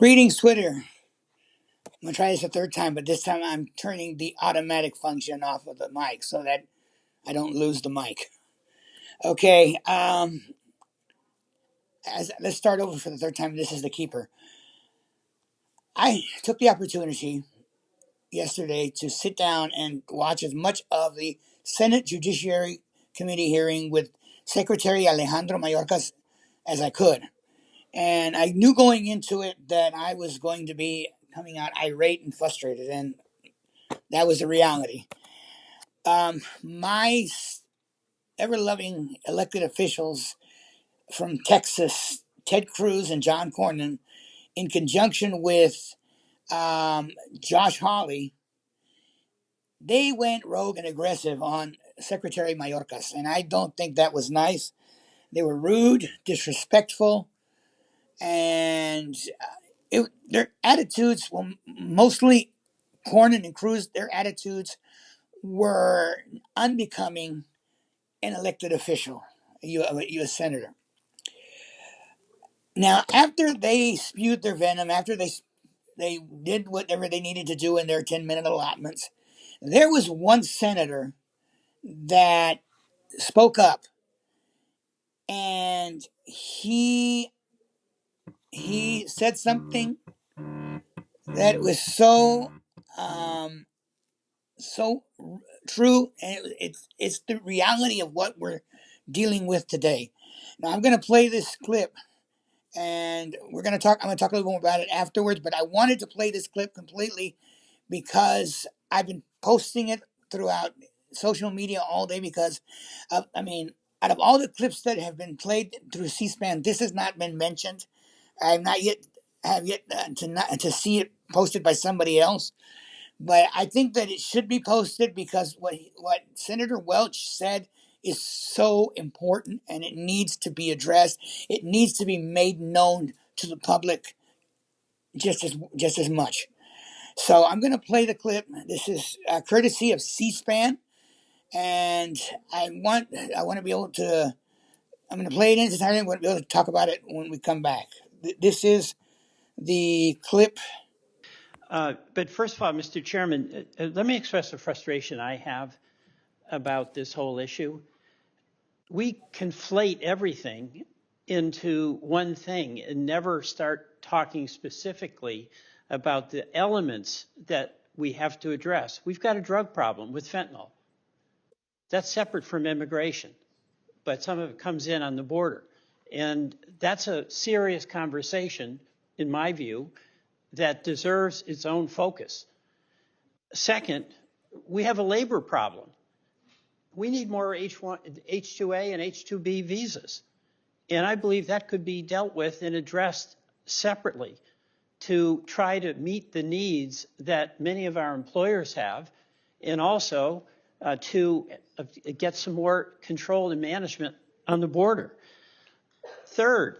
Greetings, Twitter. I'm gonna try this a third time, but this time I'm turning the automatic function off of the mic so that I don't lose the mic. Okay, let's start over for the third time. This is the keeper. I took the opportunity yesterday to sit down and watch as much of the Senate Judiciary Committee hearing with Secretary Alejandro Mayorkas as I could. And I knew going into it that I was going to be coming out irate and frustrated, and that was the reality. My ever loving elected officials from Texas, Ted Cruz and John Cornyn, in conjunction with Josh Hawley, they went rogue and aggressive on Secretary Mayorkas. And I don't think that was nice. They were rude, disrespectful, and their attitudes, well, mostly Cornyn and Cruz, their attitudes were unbecoming an elected official, a U.S. senator. Now, after they spewed their venom, after they did whatever they needed to do in their 10-minute allotments, there was one senator that spoke up, and he said something that was so true, and it's the reality of what we're dealing with today. Now, I'm going to play this clip, and I'm going to talk a little more about it afterwards, but I wanted to play this clip completely because I've been posting it throughout social media all day because out of all the clips that have been played through C-SPAN, this has not been mentioned. I have yet to see it posted by somebody else, but I think that it should be posted because what Senator Welch said is so important, and it needs to be addressed. It needs to be made known to the public just as much. So I'm going to play the clip. This is courtesy of C-SPAN, and I want to be able to. I'm going to play it in its entirety. I'm going to be able to talk about it when we come back. This is the clip. But first of all, Mr. Chairman, let me express the frustration I have about this whole issue. We conflate everything into one thing and never start talking specifically about the elements that we have to address. We've got a drug problem with fentanyl. That's separate from immigration, but some of it comes in on the border. And that's a serious conversation, in my view, that deserves its own focus. Second, we have a labor problem. We need more H-2A and H-2B visas. And I believe that could be dealt with and addressed separately to try to meet the needs that many of our employers have, and also to get some more control and management on the border. Third,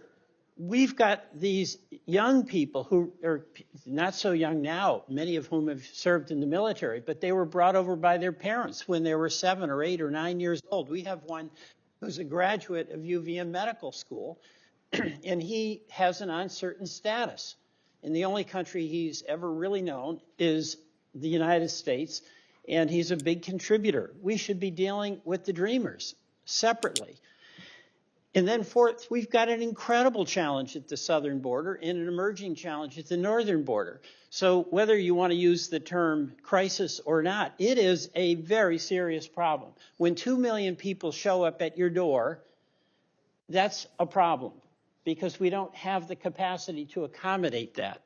we've got these young people who are not so young now, many of whom have served in the military, but they were brought over by their parents when they were 7 or 8 or 9 years old. We have one who's a graduate of UVM Medical School, and he has an uncertain status. And the only country he's ever really known is the United States, and he's a big contributor. We should be dealing with the Dreamers separately. And then fourth, we've got an incredible challenge at the southern border and an emerging challenge at the northern border. So whether you want to use the term crisis or not, it is a very serious problem. When 2 million people show up at your door, that's a problem because we don't have the capacity to accommodate that.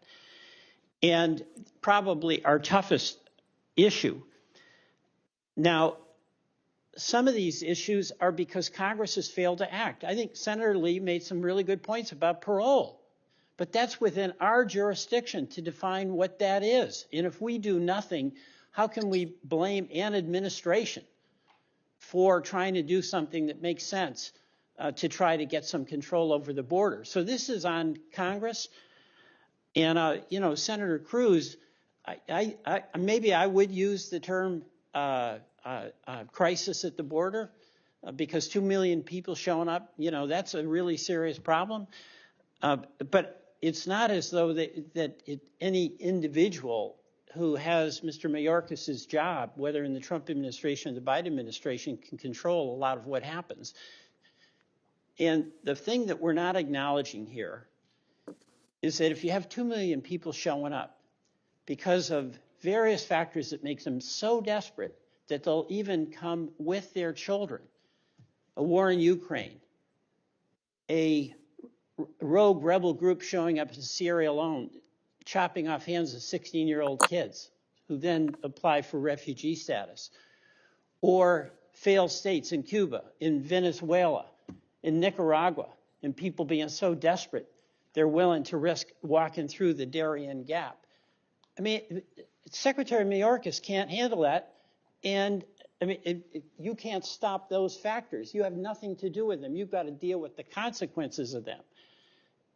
And probably our toughest issue. Now, some of these issues are because Congress has failed to act. I think Senator Lee made some really good points about parole, but that's within our jurisdiction to define what that is. And if we do nothing, how can we blame an administration for trying to do something that makes sense to try to get some control over the border? So this is on Congress. And, Senator Cruz, maybe I would use the term crisis at the border because 2 million people showing up, that's a really serious problem. But it's not as though any individual who has Mr. Mayorkas' job, whether in the Trump administration or the Biden administration, can control a lot of what happens. And the thing that we're not acknowledging here is that if you have 2 million people showing up because of various factors that make them so desperate that they'll even come with their children, a war in Ukraine, a rogue rebel group showing up in Sierra Leone, chopping off hands of 16-year-old kids who then apply for refugee status, or failed states in Cuba, in Venezuela, in Nicaragua, and people being so desperate they're willing to risk walking through the Darien Gap. I mean, Secretary Mayorkas can't handle that, and I mean, you can't stop those factors. You have nothing to do with them. You've got to deal with the consequences of them.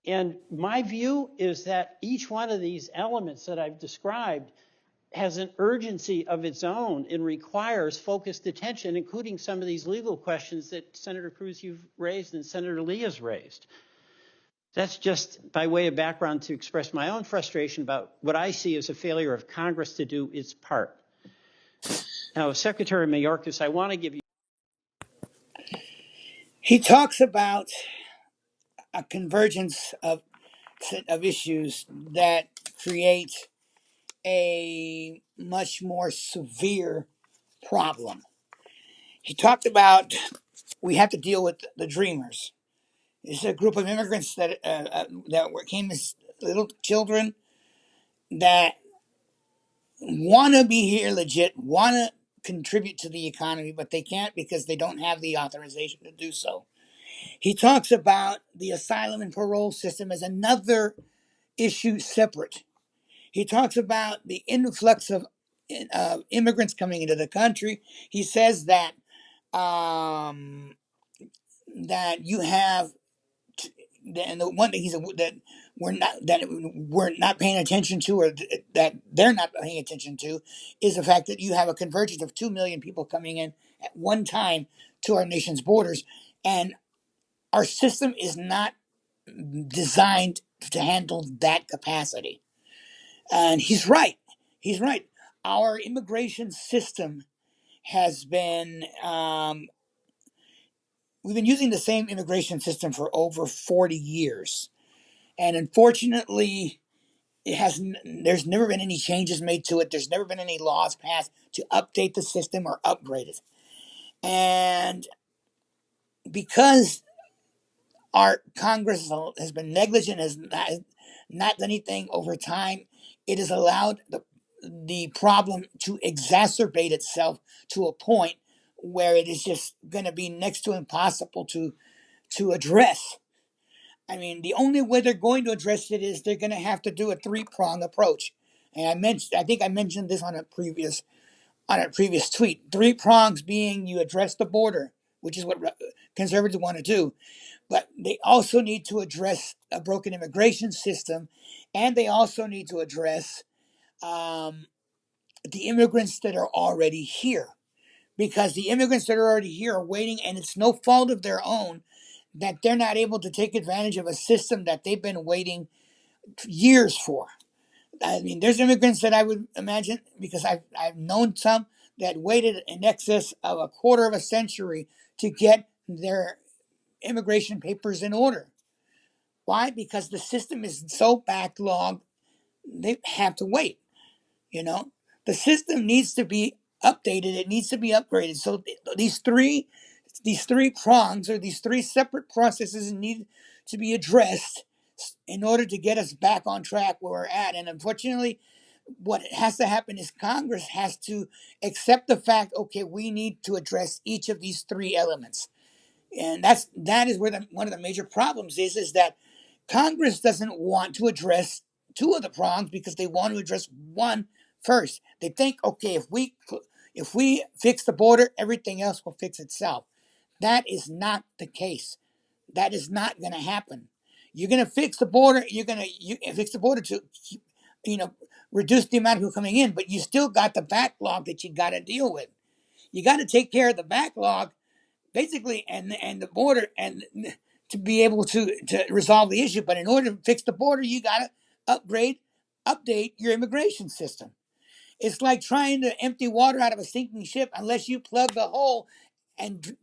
And my view is that each one of these elements that I've described has an urgency of its own and requires focused attention, including some of these legal questions that Senator Cruz you've raised and Senator Lee has raised. That's just by way of background to express my own frustration about what I see as a failure of Congress to do its part. Now, Secretary Mayorkas, I want to give you. He talks about a convergence of issues that create a much more severe problem. He talked about we have to deal with the dreamers. It's a group of immigrants that came as little children that want to be here legit, want to contribute to the economy, but they can't because they don't have the authorization to do so. He talks about the asylum and parole system as another issue separate. He talks about the influx of immigrants coming into the country. He says that that you have, and the one thing he said that we're not paying attention to, or that they're not paying attention to, is the fact that you have a convergence of 2 million people coming in at one time to our nation's borders, and our system is not designed to handle that capacity. And he's right. He's right. Our immigration system has been, we've been using the same immigration system for over 40 years. And unfortunately, there's never been any changes made to it. There's never been any laws passed to update the system or upgrade it. And because our Congress has been negligent, has not done anything over time, it has allowed the problem to exacerbate itself to a point where it is just going to be next to impossible to address. I mean, the only way they're going to address it is they're going to have to do a three-prong approach. And I think I mentioned this on a previous tweet. Three prongs being you address the border, which is what conservatives want to do, but they also need to address a broken immigration system, and they also need to address the immigrants that are already here, because the immigrants that are already here are waiting, and it's no fault of their own that they're not able to take advantage of a system that they've been waiting years for. I mean, there's immigrants that I would imagine, because I've known some that waited in excess of a quarter of a century to get their immigration papers in order. Why? Because the system is so backlogged, they have to wait. You know, the system needs to be updated. It needs to be upgraded. So these three prongs, or these three separate processes, need to be addressed in order to get us back on track where we're at. And unfortunately, what has to happen is Congress has to accept the fact, okay, we need to address each of these three elements. And that is where one of the major problems is that Congress doesn't want to address two of the prongs because they want to address one first. They think, okay, if we fix the border, everything else will fix itself. That is not the case. That is not going to happen. You're going to fix the border. You fix the border to, reduce the amount of people coming in, but you still got the backlog that you got to deal with. You got to take care of the backlog, basically, and the border, and to be able to resolve the issue. But in order to fix the border, you got to update your immigration system. It's like trying to empty water out of a sinking ship unless you plug the hole and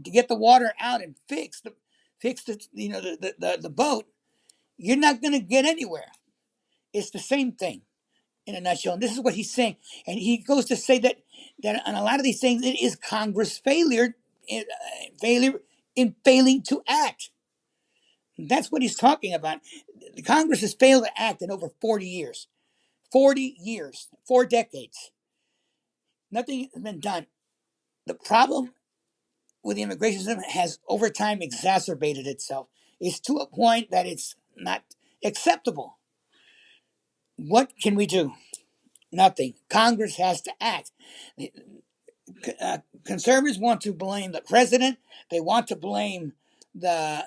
get the water out and fix the the boat. You're not going to get anywhere. It's the same thing in a nutshell. And this is what he's saying. And he goes to say that on a lot of these things, it is Congress failure in failing to act. That's what he's talking about. The Congress has failed to act in over 40 years. 40 years, 4 decades. Nothing has been done. The problem with the immigration system has over time exacerbated itself. It's to a point that it's not acceptable. What can we do? Nothing. Congress has to act. Conservatives want to blame the president. They want to blame the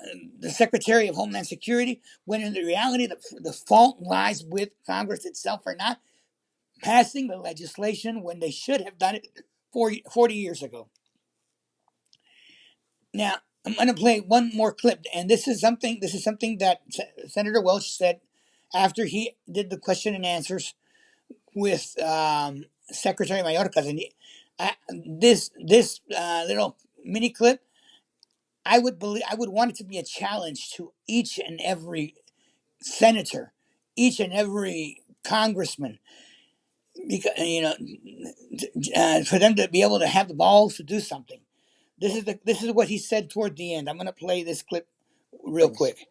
Secretary of Homeland Security, when in the reality the fault lies with Congress itself for not passing the legislation when they should have done it 40 years ago. Now, I'm going to play one more clip, and this is something that Senator Welch said after he did the question and answers with Secretary Mayorkas. And this little mini clip, I would want it to be a challenge to each and every senator, each and every congressman, because for them to be able to have the balls to do something. This is what he said toward the end. I'm going to play this clip real quick.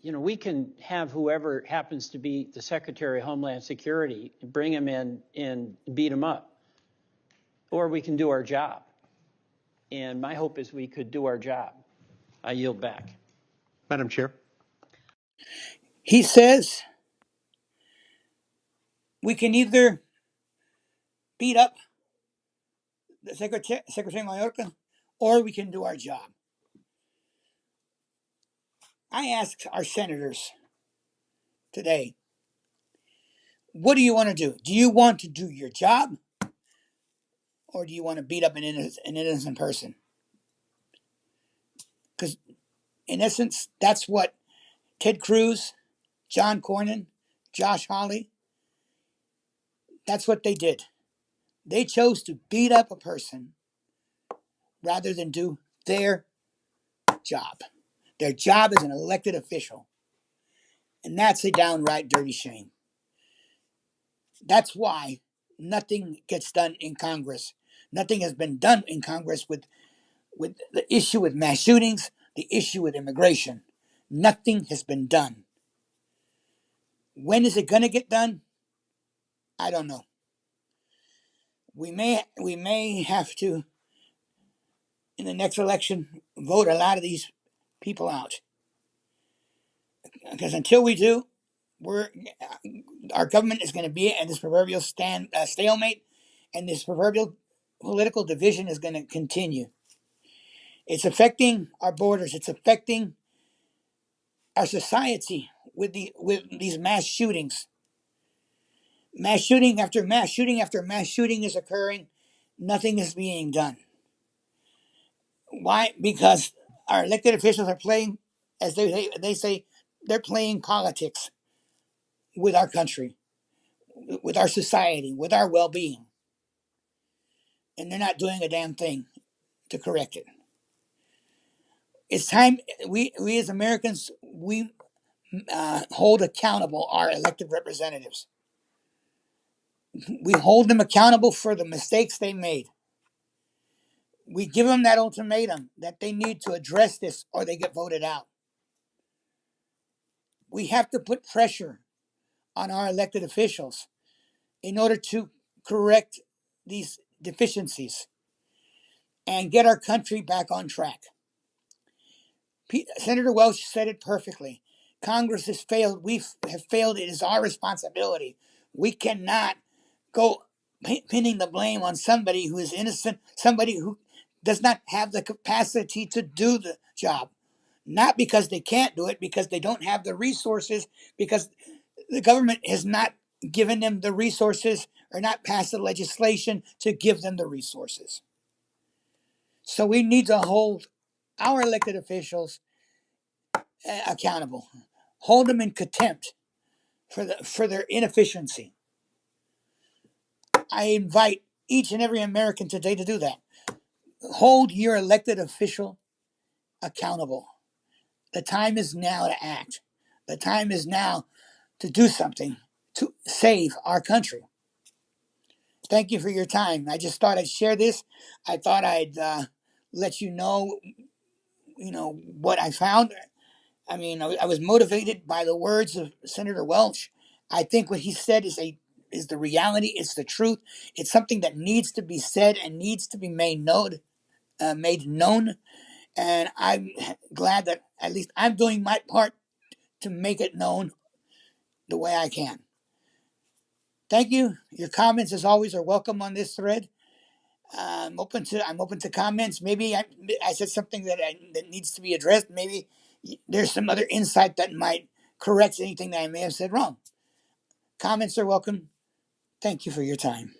We can have whoever happens to be the Secretary of Homeland Security, bring him in and beat him up, or we can do our job. And my hope is we could do our job. I yield back. Madam Chair. He says we can either beat up the Secretary Mayorkas, or we can do our job. I asked our senators today, what do you want to do? Do you want to do your job, or do you want to beat up an innocent person? Because in essence, that's what Ted Cruz, John Cornyn, Josh Hawley, that's what they did. They chose to beat up a person rather than do their job. Their job as an elected official. And that's a downright dirty shame. That's why nothing gets done in Congress. Nothing has been done in Congress with the issue with mass shootings, the issue with immigration. Nothing has been done. When is it going to get done? I don't know. We may have to, in the next election, vote a lot of these people out. Because until we do, our government is going to be at this proverbial stalemate, and this proverbial political division is going to continue. It's affecting our borders. It's affecting our society with these mass shootings. Mass shooting after mass shooting after mass shooting is occurring. Nothing is being done. Why? Because our elected officials are playing, as they say, they're playing politics with our country, with our society, with our well-being. And they're not doing a damn thing to correct it. It's time we as Americans, we hold accountable our elected representatives. We hold them accountable for the mistakes they made. We give them that ultimatum that they need to address this or they get voted out. We have to put pressure on our elected officials in order to correct these deficiencies and get our country back on track. Senator Welch said it perfectly. Congress has failed. We have failed. It is our responsibility. We cannot go pinning the blame on somebody who is innocent, somebody who does not have the capacity to do the job. Not because they can't do it, because they don't have the resources, because the government has not given them the resources or not passed the legislation to give them the resources. So we need to hold our elected officials accountable. Hold them in contempt for their inefficiency. I invite each and every American today to do that. Hold your elected official accountable. The time is now to act. The time is now to do something to save our country. Thank you for your time. I just thought I'd share this. I thought I'd let you know what I found. I mean, I was motivated by the words of Senator Welch. I think what he said is the reality. It's the truth. It's something that needs to be said and needs to be made known. Made known. And I'm glad that at least I'm doing my part to make it known the way I can. Thank you. Your comments, as always, are welcome on this thread. I'm open to comments. Maybe I said something that needs to be addressed. Maybe there's some other insight that might correct anything that I may have said wrong. Comments are welcome. Thank you for your time.